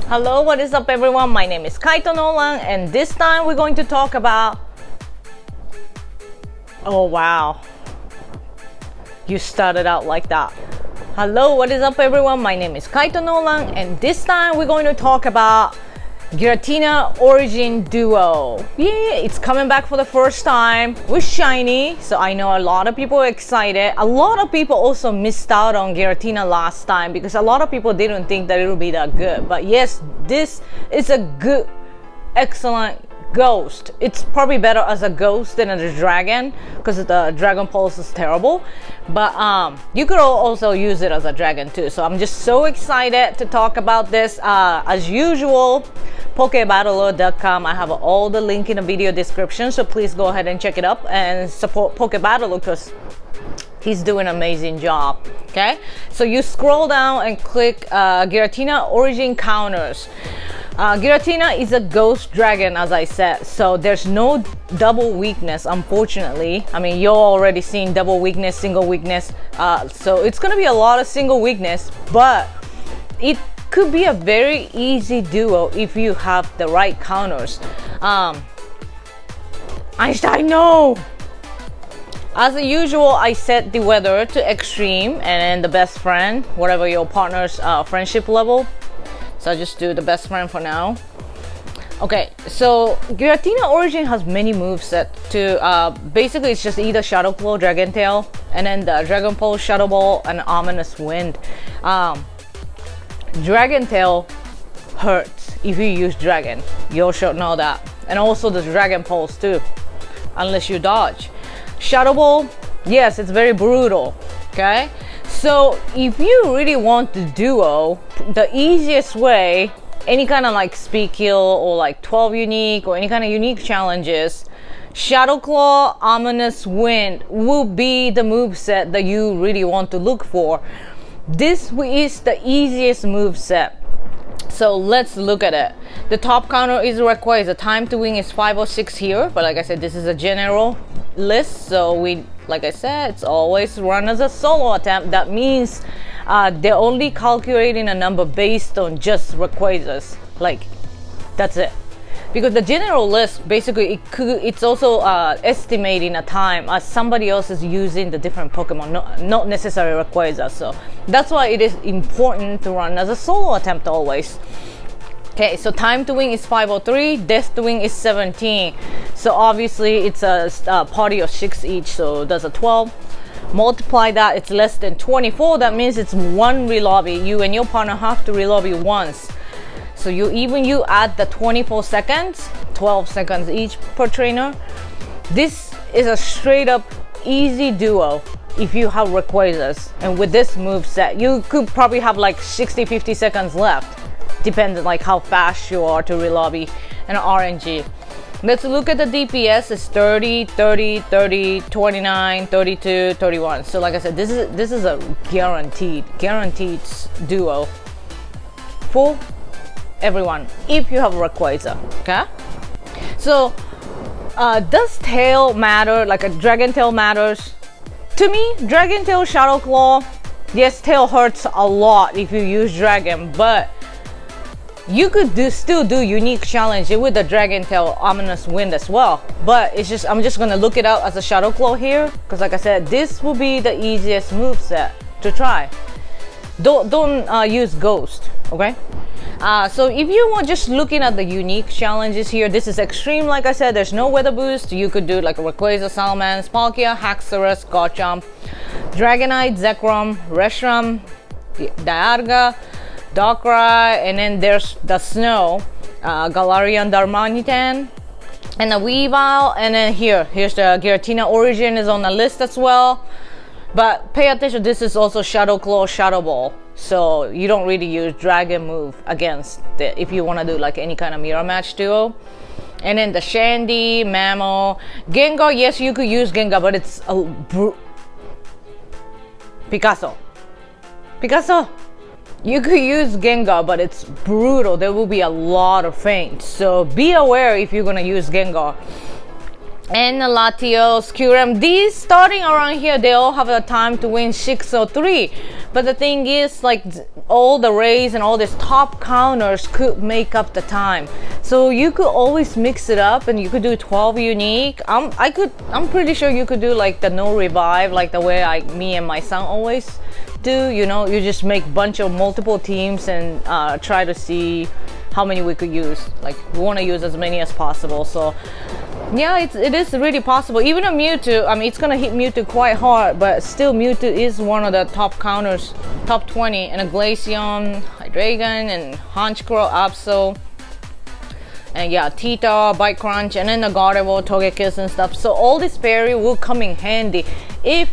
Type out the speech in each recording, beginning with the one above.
Hello, what is up everyone? My name is Kaito Nolan and this time we're going to talk about... Oh wow, you started out like that. Hello, what is up everyone? My name is Kaito Nolan and this time we're going to talk about Giratina Origin Duo. Yeah, it's coming back for the first time with shiny, so I know a lot of people are excited. A lot of people also missed out on Giratina last time because a lot of people didn't think that it would be that good. But yes, this is a good, excellent ghost. It's probably better as a ghost than as a dragon because the Dragon Pulse is terrible, but you could also use it as a dragon too. So I'm just so excited to talk about this. As usual, Pokebattler.com, I have all the link in the video description, so please go ahead and check it up and support Pokebattler because he's doing an amazing job. Okay, so you scroll down and click Giratina Origin Counters. Giratina is a ghost dragon, as I said, so there's no double weakness, unfortunately. I mean, you're already seeing double weakness, single weakness, so it's gonna be a lot of single weakness, but it could be a very easy duo if you have the right counters. Einstein, no! As usual, I set the weather to extreme and then the best friend, whatever your partner's friendship level. So I just do the best friend for now. Okay, so Giratina Origin has many moveset to basically it's just either Shadow Claw, Dragon Tail, and then the Dragon Pulse, Shadow Ball, and Ominous Wind. Dragon Tail hurts if you use Dragon. You should know that. And also the Dragon Pulse too, unless you dodge. Shadow Ball, yes, it's very brutal. Okay. So if you really want the duo, the easiest way, any kind of like speed kill or like 12 unique or any kind of unique challenges, Shadow Claw, Ominous Wind will be the moveset that you really want to look for. This is the easiest moveset. So let's look at it. The top counter is required. The time to win is 5 or 6 here, but like I said, this is a general list, so like I said, it's always run as a solo attempt. That means they're only calculating a number based on just Rayquazas. Like, that's it. Because the general list, basically, it's also estimating a time as somebody else is using the different Pokemon, not necessarily Rayquaza. So that's why it is important to run as a solo attempt always. Okay, so time to win is 503, death to win is 17. So obviously it's a party of 6 each, so that's a 12. Multiply that, it's less than 24. That means it's 1 relobby. You and your partner have to relobby once. So you add the 24 seconds, 12 seconds each per trainer. This is a straight up easy duo if you have Rayquazas. And with this moveset, you could probably have like 60-50 seconds left. Depends on like how fast you are to relobby and RNG. Let's look at the DPS. It's 30, 30, 30, 29, 32, 31. So like I said, this is a guaranteed duo for everyone if you have Rayquaza. Okay, so does tail matter? Like a Dragon Tail matters to me. Dragon Tail, Shadow Claw, yes, tail hurts a lot if you use Dragon, but you could still do unique challenge with the Dragon Tail, Ominous Wind as well. But it's just, I'm just gonna look it out as a Shadow Claw here because like I said, this will be the easiest moveset to try. Don't use Ghost, okay? So if you want just looking at the unique challenges here, this is extreme. Like I said, there's no weather boost. You could do like a Rayquaza, Salamence, Palkia, Haxorus, Garchomp, Dragonite, Zekrom, Reshiram, Dialga, Darkrai, and then there's the Snow, Galarian, Darmanitan, and the Weavile, and then here's the Giratina Origin is on the list as well. But pay attention, this is also Shadow Claw, Shadow Ball, so you don't really use Dragon move against it if you want to do like any kind of mirror match duo. And then the Shandy, Mamo, Gengar, yes, you could use Gengar, but it's a Picasso. You could use Gengar, but it's brutal. There will be a lot of feints, so be aware if you're gonna use Gengar. and Latios, Curem. These starting around here, they all have a time to win 603. But the thing is, like, all the rays and all these top counters could make up the time. So you could always mix it up and you could do 12 unique. I'm pretty sure you could do like the no revive, like the way me and my son always do. You know, you just make bunch of multiple teams and try to see how many we could use. Like, we want to use as many as possible. So yeah, it is really possible. Even a Mewtwo, I mean, it's gonna hit Mewtwo quite hard, but still Mewtwo is one of the top counters, top 20. And a Glaceon, Hydreigon, and Honchkrow, Absol, and yeah, Tita, Bite Crunch, and then the Gardevoir, Togekiss and stuff. So all this fairy will come in handy if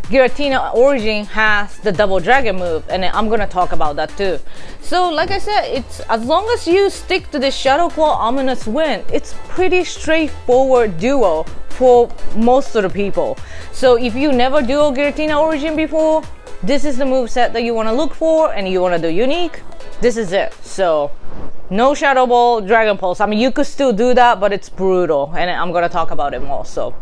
Giratina Origin has the double dragon move, and I'm gonna talk about that too. So like I said, it's as long as you stick to the Shadow Claw Ominous Wind, it's pretty straightforward duo for most of the people. So if you never duo Giratina Origin before, this is the move set that you want to look for, and you want to do unique, this is it. So no Shadow Ball, Dragon Pulse. I mean, you could still do that, but it's brutal, and I'm gonna talk about it more. So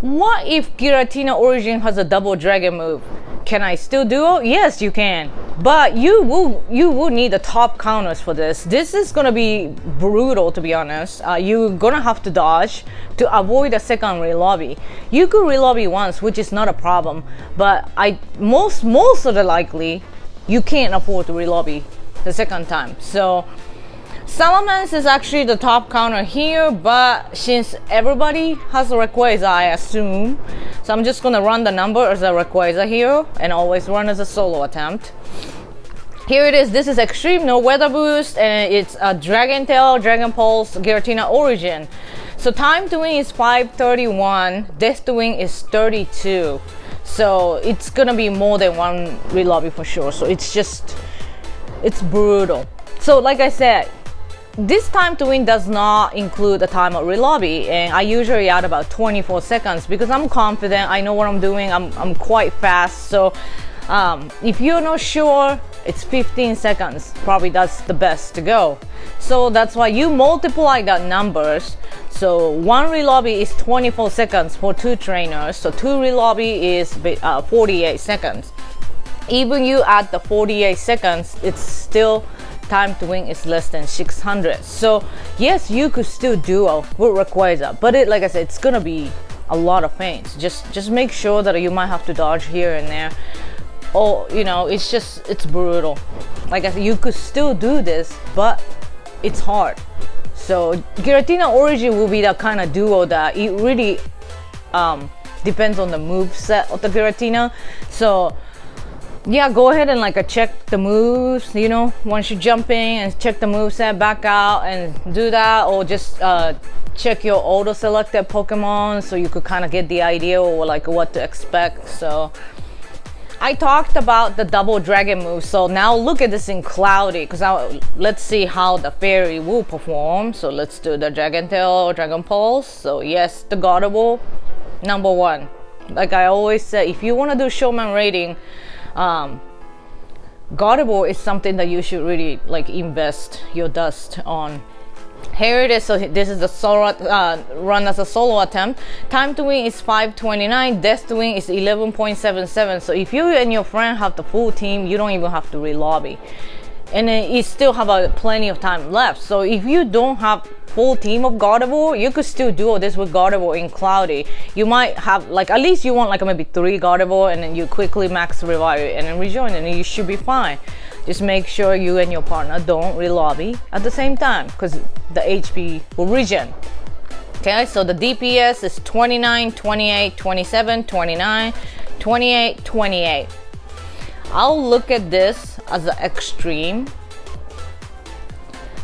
what if Giratina Origin has a double dragon move? Can I still duo? Yes, you can. But you will need the top counters for this. This is gonna be brutal, to be honest. You're gonna have to dodge to avoid a second relobby. You could relobby once, which is not a problem. But most of the likely, you can't afford to relobby the second time. So Salamence is actually the top counter here, but since everybody has a Rayquaza, I assume, so I'm just gonna run the number as a Rayquaza here and always run as a solo attempt. Here it is. This is Extreme, no weather boost, and it's a Dragon Tail, Dragon Pulse, Giratina Origin. So time to win is 531, death to win is 32. So it's gonna be more than one relobby for sure. So it's brutal. So like I said, this time to win does not include the time of relobby, and I usually add about 24 seconds because I'm confident, I know what I'm doing, I'm quite fast. So if you're not sure, it's 15 seconds, probably that's the best to go. So that's why you multiply that numbers. So one relobby is 24 seconds for 2 trainers, so 2 relobby is 48 seconds. Even you add the 48 seconds, it's still time to win is less than 600. So yes, you could still duo with Rayquaza, but like I said, it's gonna be a lot of feints. Just make sure that you might have to dodge here and there. Oh, you know, it's brutal. Like I said, you could still do this, but it's hard. So Giratina Origin will be that kind of duo that it really depends on the move set of the Giratina. So yeah, go ahead and like check the moves, you know, once you jump in and check the move set, back out and do that, or just check your auto selected Pokemon so you could kind of get the idea or like what to expect. So I talked about the double dragon move, so now look at this in Cloudy, because let's see how the fairy will perform. So let's do the Dragon Tail, Dragon Pulse. So yes, the Gardevoir, number 1. Like I always say, if you want to do showman rating, Gardevoir is something that you should really like invest your dust on. Here it is. So this is the solo run as a solo attempt. Time to win is 529, death to win is 11.77. so if you and your friend have the full team, you don't even have to relobby, and then you still have plenty of time left. So if you don't have full team of Gardevoir, you could still duo this with Gardevoir in Cloudy. You might have like, at least you want like maybe 3 Gardevoir, and then you quickly max revive it and then rejoin, and then you should be fine. Just make sure you and your partner don't relobby at the same time, because the HP will regen. Okay, so the DPS is 29, 28, 27, 29, 28, 28. I'll look at this as an extreme.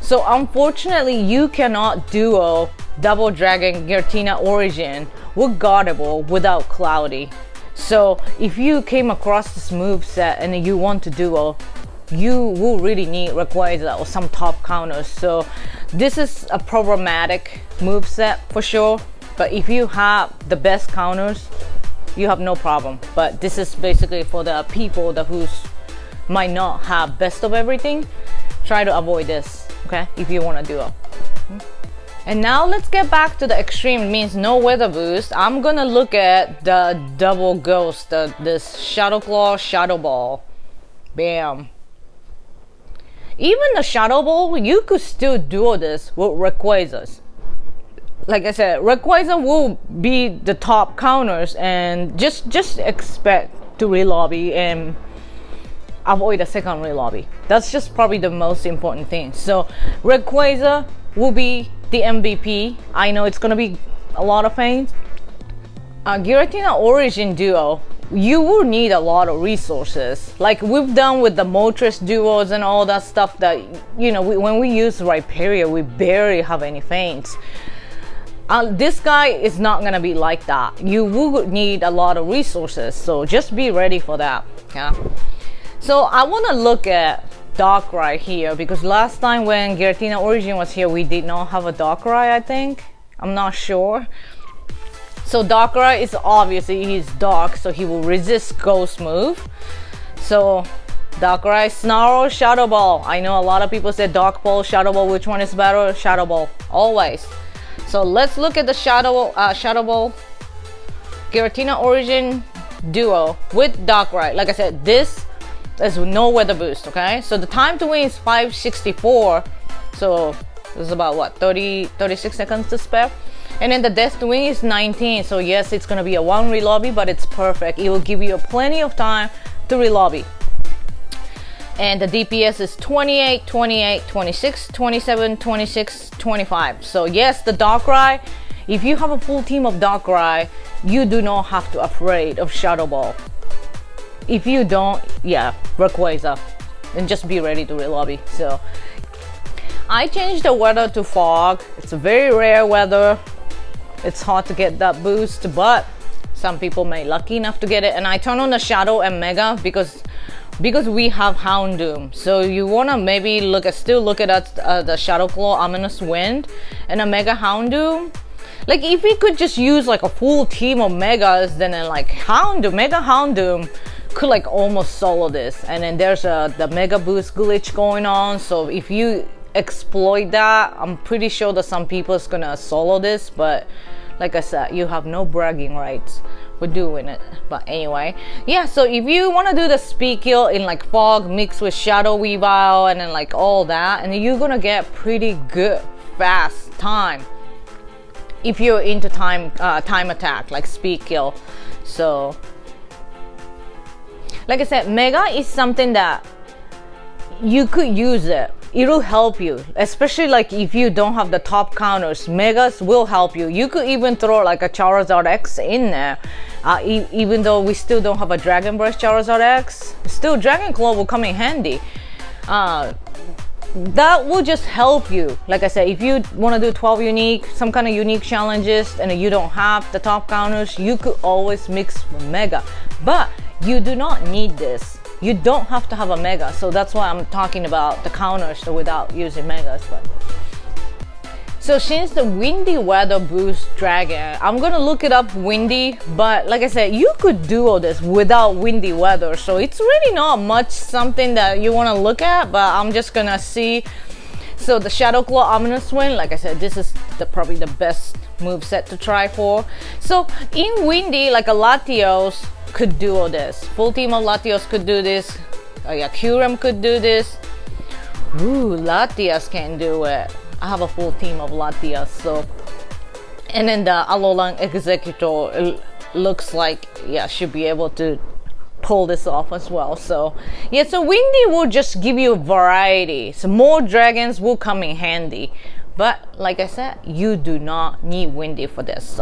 So unfortunately, you cannot duo Double Dragon Giratina Origin with Gardevoir without Cloudy. So if you came across this move set and you want to duo, you will really need Rayquaza or some top counters. So this is a problematic move set for sure, but if you have the best counters, you have no problem. But this is basically for the people that might not have best of everything. Try to avoid this, okay, if you want to duo. And now let's get back to the extreme, means no weather boost. I'm gonna look at the double ghost, this Shadow Claw, Shadow Ball. Bam. Even the Shadow Ball, you could still duo this with Rayquazas. Like I said, Rayquaza will be the top counters, and just expect to relobby and avoid a second relobby. That's just probably the most important thing. So Rayquaza will be the MVP. I know it's gonna be a lot of fans. Giratina Origin Duo, you will need a lot of resources, like we've done with the Moltres duos and all that stuff. That, you know, when we use Rhyperior, we barely have any feints. This guy is not gonna be like that. You will need a lot of resources, so just be ready for that. Yeah. So I want to look at Darkrai here, because last time when Giratina Origin was here, we did not have a Darkrai, I think. I'm not sure. So Darkrai is obviously, he's dark, so he will resist Ghost move. So Darkrai, Snarl, Shadow Ball. I know a lot of people said Dark Ball, Shadow Ball. Which one is better? Shadow Ball, always. So let's look at the Shadow Ball Giratina Origin Duo with Darkrai. Like I said, this is no weather boost, okay? So the time to win is 564. So this is about what, 36 seconds to spare. And then the death to win is 19. So yes, it's gonna be a one relobby, but it's perfect. It will give you plenty of time to relobby. And the DPS is 28, 28, 26, 27, 26, 25. So yes, the Darkrai, if you have a full team of Darkrai, you do not have to be afraid of Shadow Ball. If you don't, yeah, Rayquaza, and just be ready to relobby. So I changed the weather to fog. It's a very rare weather. It's hard to get that boost, but some people may lucky enough to get it. And I turn on the Shadow and Mega because we have Houndoom. So you wanna maybe still look at the Shadow Claw, Ominous Wind, and a Mega Houndoom. Like if we could just use like a full team of Megas, then like Mega Houndoom could like almost solo this. And then there's the Mega Boost glitch going on. So if you exploit that, I'm pretty sure that some people is gonna solo this. But like I said, you have no bragging rights for doing it. But anyway, yeah, so if you want to do the speed kill in like fog mixed with Shadow Weavile and then like all that, and you're gonna get pretty good fast time if you're into time attack, like speed kill. So like I said, Mega is something that you could use it. It'll help you, especially like if you don't have the top counters. Megas will help you. You could even throw like a Charizard X in there. Even though we still don't have a Dragon Breath Charizard X, still Dragon Claw will come in handy. That will just help you. Like I said, if you want to do 12 unique, some kind of unique challenges, and you don't have the top counters, you could always mix with Mega. But you do not need this. You don't have to have a Mega, so that's why I'm talking about the counters without using Megas. But so since the windy weather boosts Dragon, I'm gonna look it up windy, but like I said, you could duo this without windy weather, so it's really not much something that you want to look at, but I'm just gonna see. So the Shadow Claw Ominous Wind, like I said, this is probably the best moveset to try for. So in windy, like a Latios could duo this. Full team of Latios could do this. Yeah, Kyurem could do this. Ooh, Latias can do it. I have a full team of Latias, so. And then the Alolan Executor looks like, yeah, should be able to pull this off as well. So yeah, so windy will just give you variety. So more dragons will come in handy. But like I said, you do not need windy for this.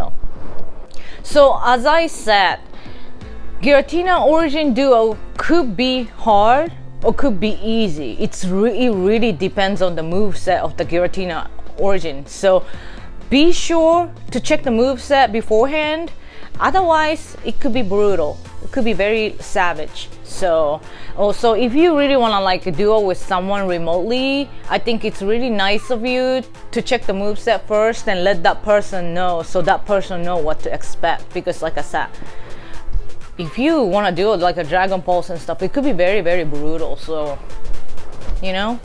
So as I said, Giratina Origin Duo could be hard or could be easy. It really depends on the moveset of the Giratina Origin. So be sure to check the moveset beforehand. Otherwise, it could be brutal. It could be very savage. So also, if you really want to like a duo with someone remotely, I think it's really nice of you to check the moveset first and let that person know, so that person know what to expect. Because like I said, if you want to do like a Dragon Pulse and stuff, it could be very, very brutal. So, you know,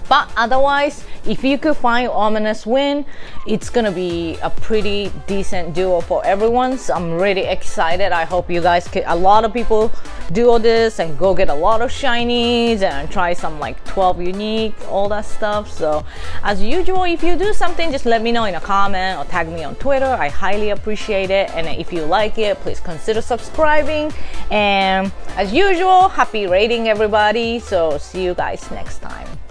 But otherwise, if you could find Ominous Wind, it's gonna be a pretty decent duo for everyone. So I'm really excited. I hope you guys can, a lot of people do this and go get a lot of shinies and try some like 12 unique, all that stuff. So as usual, if you do something, just let me know in a comment or tag me on Twitter. I highly appreciate it. And if you like it, please consider subscribing. And as usual, happy raiding everybody. So see you guys next time.